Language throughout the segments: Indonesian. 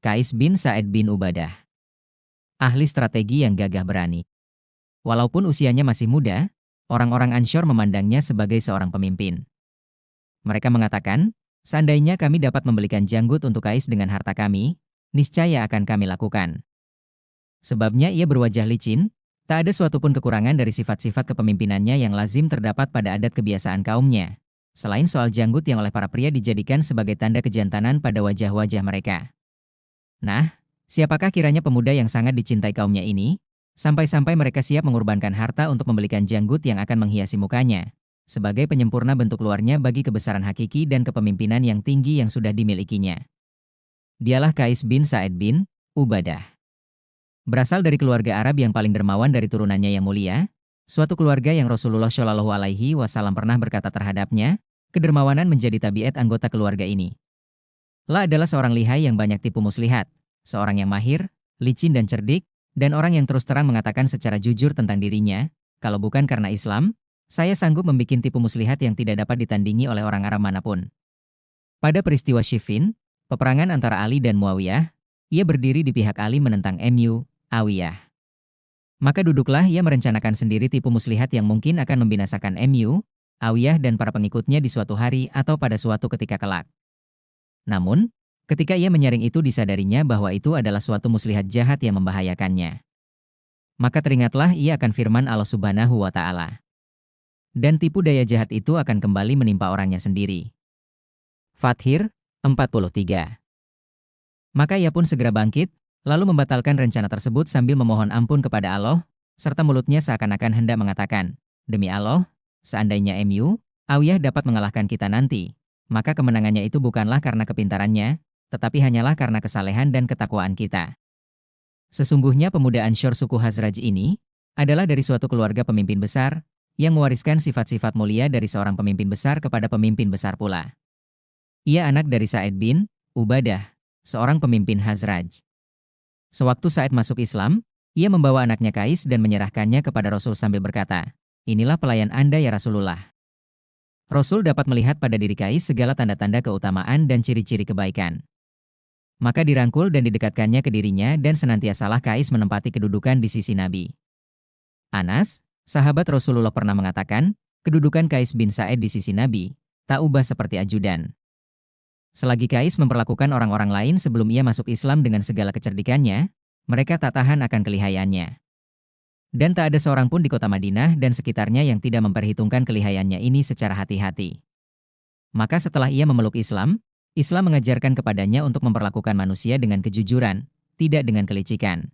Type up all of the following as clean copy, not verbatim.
Qais bin Sa'id bin Ubadah. Ahli strategi yang gagah berani. Walaupun usianya masih muda, orang-orang Ansyar memandangnya sebagai seorang pemimpin. Mereka mengatakan, seandainya kami dapat membelikan janggut untuk Qais dengan harta kami, niscaya akan kami lakukan. Sebabnya ia berwajah licin, tak ada suatu pun kekurangan dari sifat-sifat kepemimpinannya yang lazim terdapat pada adat kebiasaan kaumnya. Selain soal janggut yang oleh para pria dijadikan sebagai tanda kejantanan pada wajah-wajah mereka. Nah, siapakah kiranya pemuda yang sangat dicintai kaumnya ini? Sampai-sampai mereka siap mengorbankan harta untuk membelikan janggut yang akan menghiasi mukanya, sebagai penyempurna bentuk luarnya bagi kebesaran hakiki dan kepemimpinan yang tinggi yang sudah dimilikinya. Dialah Qais bin Sa'id bin Ubadah. Berasal dari keluarga Arab yang paling dermawan dari turunannya yang mulia, suatu keluarga yang Rasulullah Shallallahu Alaihi Wasallam pernah berkata terhadapnya, kedermawanan menjadi tabiat anggota keluarga ini. La adalah seorang lihai yang banyak tipu muslihat, seorang yang mahir, licin dan cerdik, dan orang yang terus terang mengatakan secara jujur tentang dirinya, kalau bukan karena Islam, saya sanggup membuat tipu muslihat yang tidak dapat ditandingi oleh orang Arab manapun. Pada peristiwa Siffin, peperangan antara Ali dan Muawiyah, ia berdiri di pihak Ali menentang Muawiyah. Maka duduklah ia merencanakan sendiri tipu muslihat yang mungkin akan membinasakan Muawiyah dan para pengikutnya di suatu hari atau pada suatu ketika kelak. Namun, ketika ia menyaring itu disadarinya bahwa itu adalah suatu muslihat jahat yang membahayakannya. Maka teringatlah ia akan firman Allah Subhanahu wa Ta'ala. Dan tipu daya jahat itu akan kembali menimpa orangnya sendiri. Fathir 43. Maka ia pun segera bangkit, lalu membatalkan rencana tersebut sambil memohon ampun kepada Allah, serta mulutnya seakan-akan hendak mengatakan, demi Allah, seandainya Muawiyah dapat mengalahkan kita nanti, maka kemenangannya itu bukanlah karena kepintarannya, tetapi hanyalah karena kesalehan dan ketakwaan kita. Sesungguhnya pemuda Ansyar suku Khazraj ini adalah dari suatu keluarga pemimpin besar, yang mewariskan sifat-sifat mulia dari seorang pemimpin besar kepada pemimpin besar pula. Ia anak dari Sa'id bin Ubadah, seorang pemimpin Khazraj. Sewaktu Sa'id masuk Islam, ia membawa anaknya Qais dan menyerahkannya kepada Rasul sambil berkata, inilah pelayan Anda ya Rasulullah. Rasul dapat melihat pada diri Qais segala tanda-tanda keutamaan dan ciri-ciri kebaikan. Maka dirangkul dan didekatkannya ke dirinya dan senantiasalah Qais menempati kedudukan di sisi Nabi. Anas, sahabat Rasulullah pernah mengatakan, kedudukan Qais bin Sa'id di sisi Nabi, tak ubah seperti ajudan. Selagi Qais memperlakukan orang-orang lain sebelum ia masuk Islam dengan segala kecerdikannya, mereka tak tahan akan kelihayannya. Dan tak ada seorang pun di kota Madinah dan sekitarnya yang tidak memperhitungkan kelihayannya ini secara hati-hati. Maka setelah ia memeluk Islam, Islam mengajarkan kepadanya untuk memperlakukan manusia dengan kejujuran, tidak dengan kelicikan.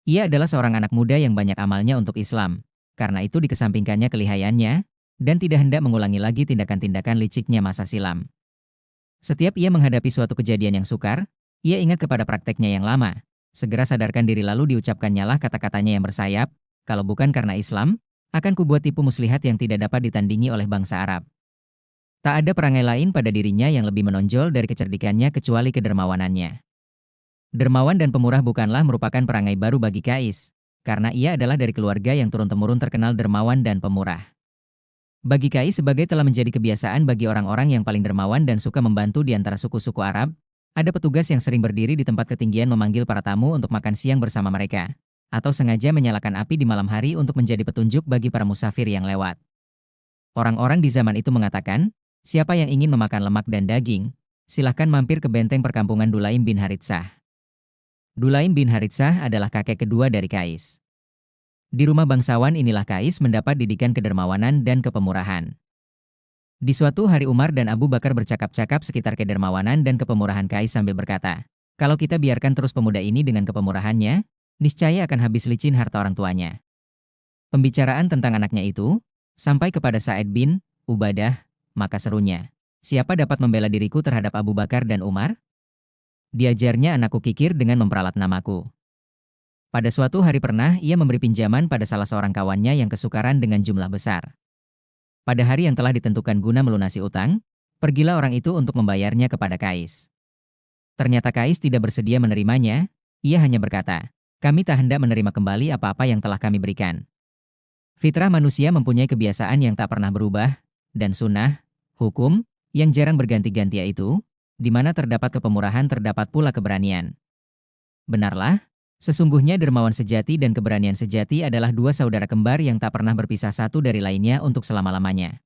Ia adalah seorang anak muda yang banyak amalnya untuk Islam, karena itu dikesampingkannya kelihayannya, dan tidak hendak mengulangi lagi tindakan-tindakan liciknya masa silam. Setiap ia menghadapi suatu kejadian yang sukar, ia ingat kepada prakteknya yang lama. Segera sadarkan diri lalu diucapkannya lah kata-katanya yang bersayap, kalau bukan karena Islam, akan kubuat tipu muslihat yang tidak dapat ditandingi oleh bangsa Arab. Tak ada perangai lain pada dirinya yang lebih menonjol dari kecerdikannya kecuali kedermawanannya. Dermawan dan pemurah bukanlah merupakan perangai baru bagi Qais, karena ia adalah dari keluarga yang turun-temurun terkenal dermawan dan pemurah. Bagi Qais sebagai telah menjadi kebiasaan bagi orang-orang yang paling dermawan dan suka membantu di antara suku-suku Arab, ada petugas yang sering berdiri di tempat ketinggian memanggil para tamu untuk makan siang bersama mereka, atau sengaja menyalakan api di malam hari untuk menjadi petunjuk bagi para musafir yang lewat. Orang-orang di zaman itu mengatakan, siapa yang ingin memakan lemak dan daging, silahkan mampir ke benteng perkampungan Dulaim bin Haritsah. Dulaim bin Haritsah adalah kakek kedua dari Qais. Di rumah bangsawan inilah Qais mendapat didikan kedermawanan dan kepemurahan. Di suatu hari Umar dan Abu Bakar bercakap-cakap sekitar kedermawanan dan kepemurahan Qais sambil berkata, kalau kita biarkan terus pemuda ini dengan kepemurahannya, niscaya akan habis licin harta orang tuanya. Pembicaraan tentang anaknya itu, sampai kepada Sa'id bin Ubadah, maka serunya, siapa dapat membela diriku terhadap Abu Bakar dan Umar? Diajarnya anakku kikir dengan memperalat namaku. Pada suatu hari pernah ia memberi pinjaman pada salah seorang kawannya yang kesukaran dengan jumlah besar. Pada hari yang telah ditentukan guna melunasi utang, pergilah orang itu untuk membayarnya kepada Qais. Ternyata Qais tidak bersedia menerimanya, ia hanya berkata, kami tak hendak menerima kembali apa-apa yang telah kami berikan. Fitrah manusia mempunyai kebiasaan yang tak pernah berubah, dan sunnah, hukum, yang jarang berganti-ganti yaitu, Di mana terdapat kepemurahan terdapat pula keberanian. Benarlah, sesungguhnya dermawan sejati dan keberanian sejati adalah dua saudara kembar yang tak pernah berpisah satu dari lainnya untuk selama-lamanya.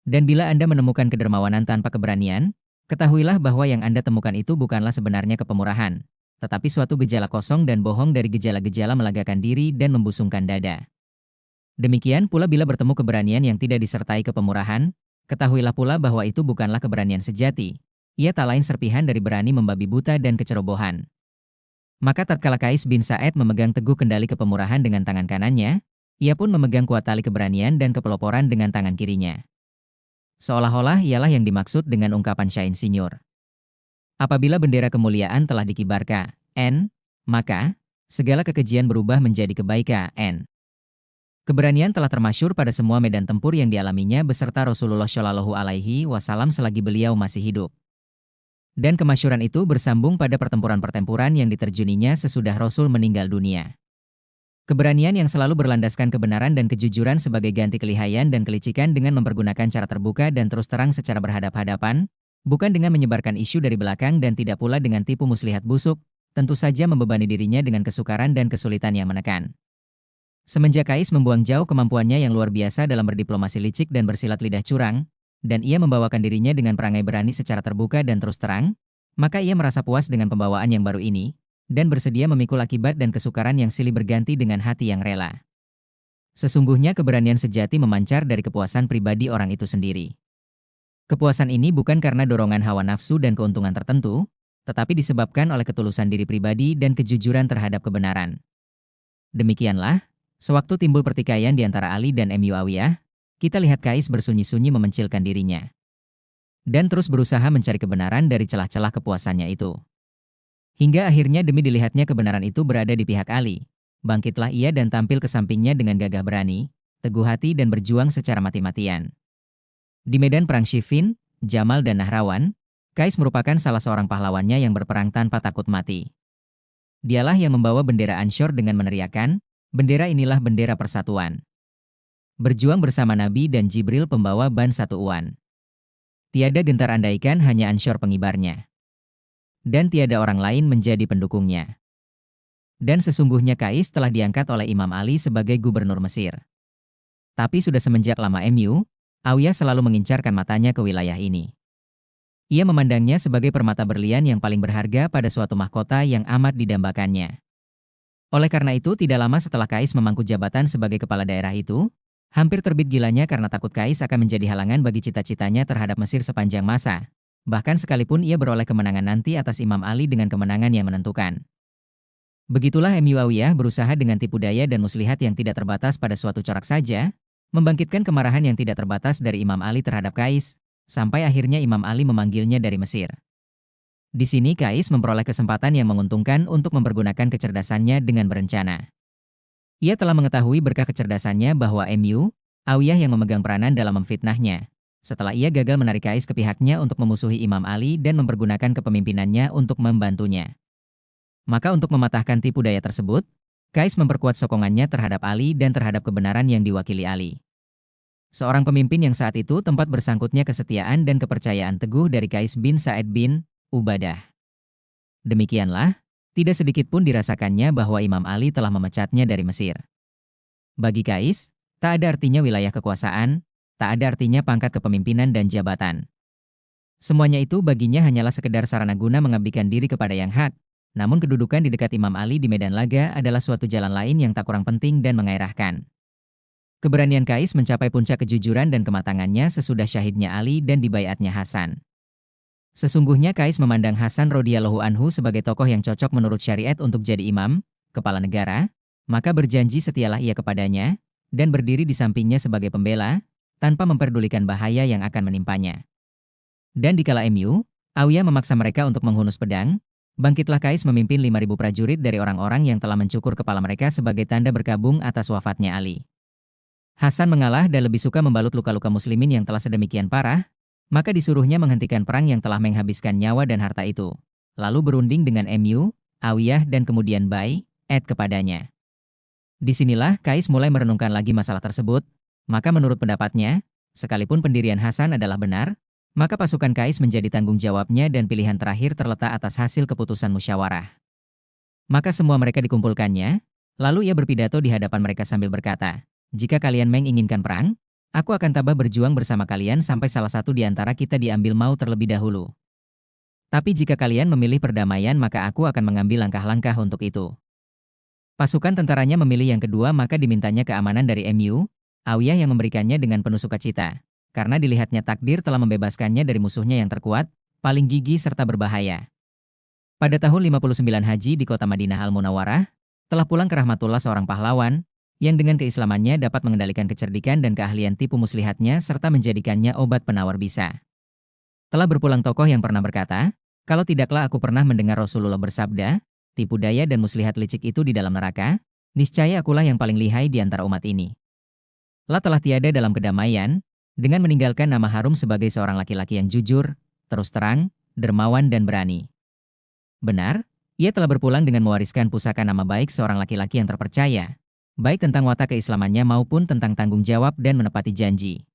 Dan bila Anda menemukan kedermawanan tanpa keberanian, ketahuilah bahwa yang Anda temukan itu bukanlah sebenarnya kepemurahan, tetapi suatu gejala kosong dan bohong dari gejala-gejala melagakan diri dan membusungkan dada. Demikian pula bila bertemu keberanian yang tidak disertai kepemurahan, ketahuilah pula bahwa itu bukanlah keberanian sejati. Ia tak lain serpihan dari berani membabi buta dan kecerobohan. Maka tatkala Kais bin Sa'ed memegang teguh kendali kepemurahan dengan tangan kanannya, ia pun memegang kuat tali keberanian dan kepeloporan dengan tangan kirinya. Seolah-olah ialah yang dimaksud dengan ungkapan Syain Sinyor. Apabila bendera kemuliaan telah dikibarkan, maka segala kekejian berubah menjadi kebaikan. Keberanian telah termasyhur pada semua medan tempur yang dialaminya beserta Rasulullah Shallallahu Alaihi Wasallam selagi beliau masih hidup. Dan kemasyhuran itu bersambung pada pertempuran-pertempuran yang diterjuninya sesudah Rasul meninggal dunia. Keberanian yang selalu berlandaskan kebenaran dan kejujuran sebagai ganti kelihayan dan kelicikan dengan mempergunakan cara terbuka dan terus terang secara berhadap-hadapan, bukan dengan menyebarkan isu dari belakang dan tidak pula dengan tipu muslihat busuk, tentu saja membebani dirinya dengan kesukaran dan kesulitan yang menekan. Semenjak Kais membuang jauh kemampuannya yang luar biasa dalam berdiplomasi licik dan bersilat lidah curang, dan ia membawakan dirinya dengan perangai berani secara terbuka dan terus terang, maka ia merasa puas dengan pembawaan yang baru ini, dan bersedia memikul akibat dan kesukaran yang silih berganti dengan hati yang rela. Sesungguhnya keberanian sejati memancar dari kepuasan pribadi orang itu sendiri. Kepuasan ini bukan karena dorongan hawa nafsu dan keuntungan tertentu, tetapi disebabkan oleh ketulusan diri pribadi dan kejujuran terhadap kebenaran. Demikianlah, sewaktu timbul pertikaian di antara Ali dan Muawiyah, kita lihat Kais bersunyi-sunyi memencilkan dirinya. Dan terus berusaha mencari kebenaran dari celah-celah kepuasannya itu. Hingga akhirnya demi dilihatnya kebenaran itu berada di pihak Ali, bangkitlah ia dan tampil ke sampingnya dengan gagah berani, teguh hati dan berjuang secara mati-matian. Di medan perang Siffin, Jamal dan Nahrawan, Kais merupakan salah seorang pahlawannya yang berperang tanpa takut mati. Dialah yang membawa bendera Ansyur dengan meneriakkan, bendera inilah bendera persatuan. Berjuang bersama Nabi dan Jibril pembawa ban satu uan. Tiada gentar andaikan hanya Ansyur pengibarnya. Dan tiada orang lain menjadi pendukungnya. Dan sesungguhnya Kais telah diangkat oleh Imam Ali sebagai gubernur Mesir. Tapi sudah semenjak lama Muawiyah selalu mengincarkan matanya ke wilayah ini. Ia memandangnya sebagai permata berlian yang paling berharga pada suatu mahkota yang amat didambakannya. Oleh karena itu tidak lama setelah Kais memangku jabatan sebagai kepala daerah itu, hampir terbit gilanya karena takut Kais akan menjadi halangan bagi cita-citanya terhadap Mesir sepanjang masa. Bahkan sekalipun ia beroleh kemenangan nanti atas Imam Ali dengan kemenangan yang menentukan. Begitulah Muawiyah berusaha dengan tipu daya dan muslihat yang tidak terbatas pada suatu corak saja, membangkitkan kemarahan yang tidak terbatas dari Imam Ali terhadap Kais, sampai akhirnya Imam Ali memanggilnya dari Mesir. Di sini Kais memperoleh kesempatan yang menguntungkan untuk mempergunakan kecerdasannya dengan berencana. Ia telah mengetahui berkah kecerdasannya bahwa Muawiyah yang memegang peranan dalam memfitnahnya. Setelah ia gagal menarik Kais ke pihaknya untuk memusuhi Imam Ali dan mempergunakan kepemimpinannya untuk membantunya. Maka untuk mematahkan tipu daya tersebut, Kais memperkuat sokongannya terhadap Ali dan terhadap kebenaran yang diwakili Ali. Seorang pemimpin yang saat itu tempat bersangkutnya kesetiaan dan kepercayaan teguh dari Kais bin Sa'ed bin Ubadah. Demikianlah, tidak sedikit pun dirasakannya bahwa Imam Ali telah memecatnya dari Mesir. Bagi Kais, tak ada artinya wilayah kekuasaan, tak ada artinya pangkat kepemimpinan dan jabatan. Semuanya itu baginya hanyalah sekedar sarana guna mengabdikan diri kepada yang hak, namun kedudukan di dekat Imam Ali di medan laga adalah suatu jalan lain yang tak kurang penting dan menggairahkan. Keberanian Kais mencapai puncak kejujuran dan kematangannya sesudah syahidnya Ali dan dibaiatnya Hasan. Sesungguhnya Kais memandang Hasan radhiyallahu anhu sebagai tokoh yang cocok menurut syariat untuk jadi imam, kepala negara, maka berjanji setialah ia kepadanya, dan berdiri di sampingnya sebagai pembela, tanpa memperdulikan bahaya yang akan menimpanya. Dan dikala Muawiyah memaksa mereka untuk menghunus pedang, bangkitlah Kais memimpin 5.000 prajurit dari orang-orang yang telah mencukur kepala mereka sebagai tanda berkabung atas wafatnya Ali. Hasan mengalah dan lebih suka membalut luka-luka muslimin yang telah sedemikian parah, maka disuruhnya menghentikan perang yang telah menghabiskan nyawa dan harta itu, lalu berunding dengan Muawiyah dan kemudian baiat kepadanya. Disinilah Kais mulai merenungkan lagi masalah tersebut, maka menurut pendapatnya, sekalipun pendirian Hasan adalah benar, Maka pasukan Kais menjadi tanggung jawabnya dan pilihan terakhir terletak atas hasil keputusan musyawarah. Maka semua mereka dikumpulkannya, lalu ia berpidato di hadapan mereka sambil berkata, "Jika kalian menginginkan perang, aku akan tabah berjuang bersama kalian sampai salah satu di antara kita diambil maut terlebih dahulu. Tapi jika kalian memilih perdamaian maka aku akan mengambil langkah-langkah untuk itu." Pasukan tentaranya memilih yang kedua maka dimintanya keamanan dari MU, Awiyah yang memberikannya dengan penuh sukacita. Karena dilihatnya takdir telah membebaskannya dari musuhnya yang terkuat, paling gigih serta berbahaya. Pada tahun 59 Haji di kota Madinah Al-Munawwarah, telah pulang ke Rahmatullah seorang pahlawan, yang dengan keislamannya dapat mengendalikan kecerdikan dan keahlian tipu muslihatnya serta menjadikannya obat penawar bisa. Telah berpulang tokoh yang pernah berkata, "Kalau tidaklah aku pernah mendengar Rasulullah bersabda, tipu daya dan muslihat licik itu di dalam neraka, niscaya akulah yang paling lihai di antara umat ini." Telah tiada dalam kedamaian, dengan meninggalkan nama harum sebagai seorang laki-laki yang jujur, terus terang, dermawan dan berani. Benar, ia telah berpulang dengan mewariskan pusaka nama baik seorang laki-laki yang terpercaya, baik tentang watak keislamannya maupun tentang tanggung jawab dan menepati janji.